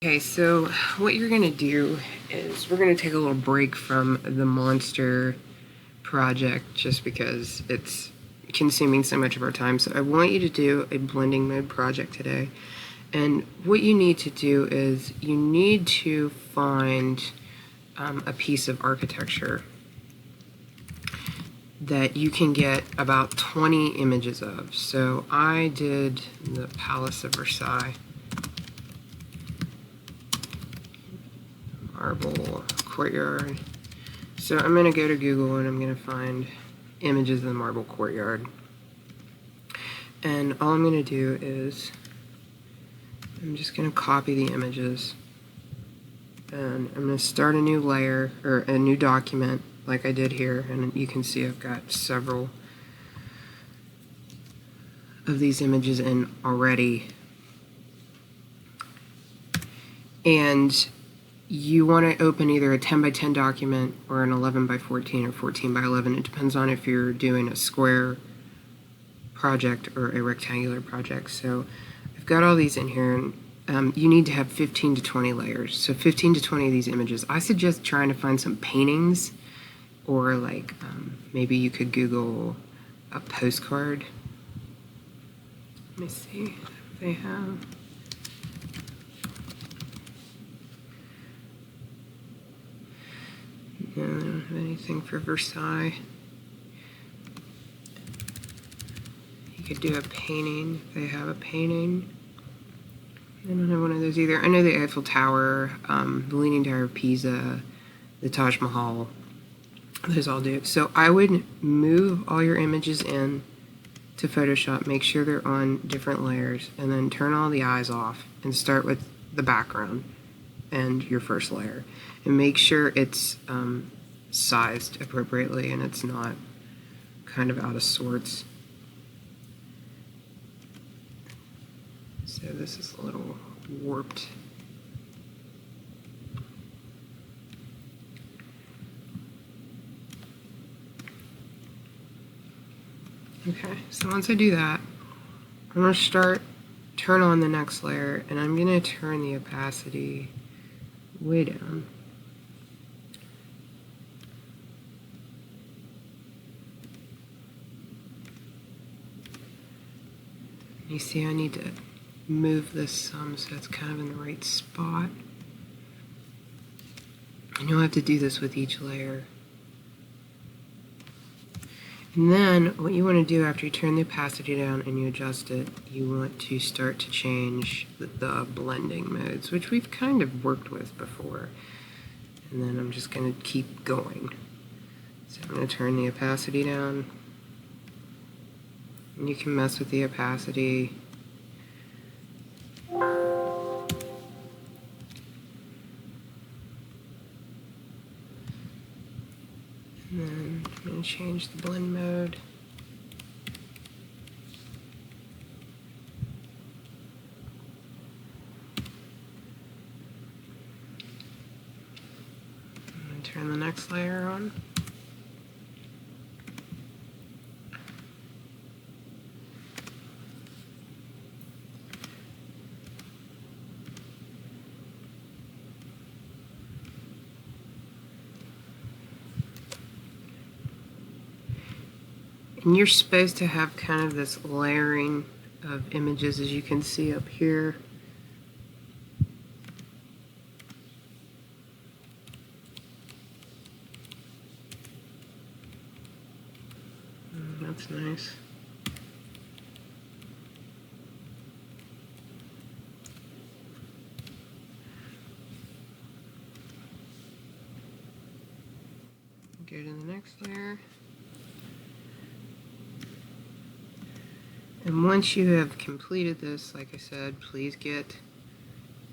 Okay, so what you're going to do is we're going to take a little break from the monster project just because it's consuming so much of our time. So I want you to do a blending mode project today. And what you need to do is you need to find a piece of architecture that you can get about 20 images of. So I did the Palace of Versailles. Marble courtyard. So I'm going to go to Google and I'm going to find images of the marble courtyard. And all I'm going to do is I'm just going to copy the images. And I'm going to start a new layer or a new document like I did here. And you can see I've got several of these images in already. And you want to open either a 10 by 10 document or an 11 by 14 or 14 by 11. It depends on if you're doing a square project or a rectangular project. So I've got all these in here, and you need to have 15 to 20 layers. So 15 to 20 of these images. I suggest trying to find some paintings, or like maybe you could Google a postcard. Let me see if they have. No, I don't have anything for Versailles. You could do a painting if they have a painting. I don't have one of those either. I know the Eiffel Tower, the Leaning Tower of Pisa, the Taj Mahal. Those all do. So I would move all your images in to Photoshop, make sure they're on different layers, and then turn all the eyes off and start with the background and your first layer. And make sure it's sized appropriately and it's not kind of out of sorts. So this is a little warped. Okay, so once I do that, I'm going to turn on the next layer, and I'm going to turn the opacity way down. You see I need to move this some so it's kind of in the right spot. And you'll have to do this with each layer. And then what you want to do after you turn the opacity down and you adjust it, you want to start to change the blending modes, which we've kind of worked with before. And then I'm just going to keep going. So I'm going to turn the opacity down. And you can mess with the opacity. And then I'm going to change the blend mode. I'm going to turn the next layer on. And you're supposed to have kind of this layering of images, as you can see up here. That's nice. Go to the next layer. And once you have completed this, like I said, please get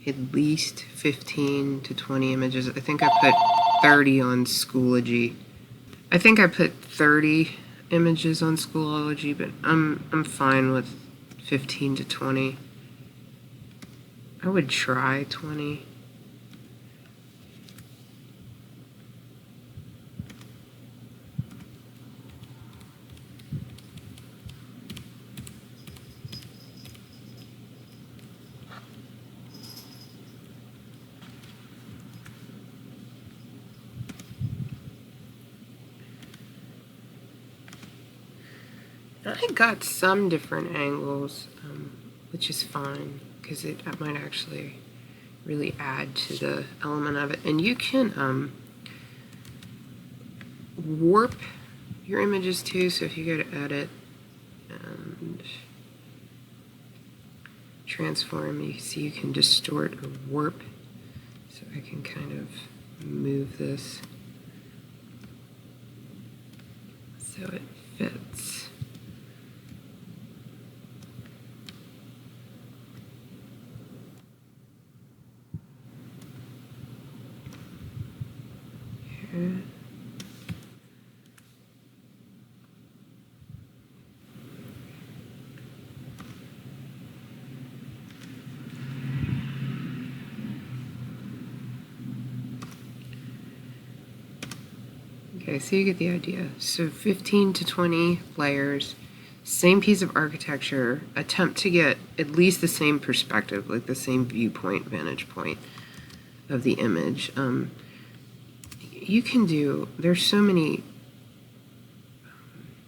at least 15 to 20 images. I think I put 30 on Schoology. I think I put 30 images on Schoology, but I'm fine with 15 to 20. I would try 20. I got some different angles, which is fine because it might actually really add to the element of it. And you can warp your images too. So if you go to edit and transform, you see you can distort or warp. So I can kind of move this so it fits. Here. Okay, so you get the idea. So 15 to 20 layers, same piece of architecture, attempt to get at least the same perspective, like the same viewpoint, vantage point of the image. You can do, there's so many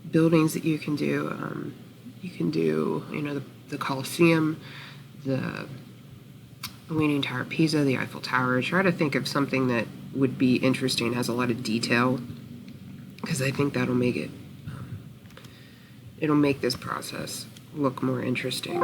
buildings that you can do. You can do, you know, the Colosseum, the Leaning Tower of Pisa, the Eiffel Tower. Try to think of something that would be interesting, has a lot of detail, because I think that'll make it, it'll make this process look more interesting.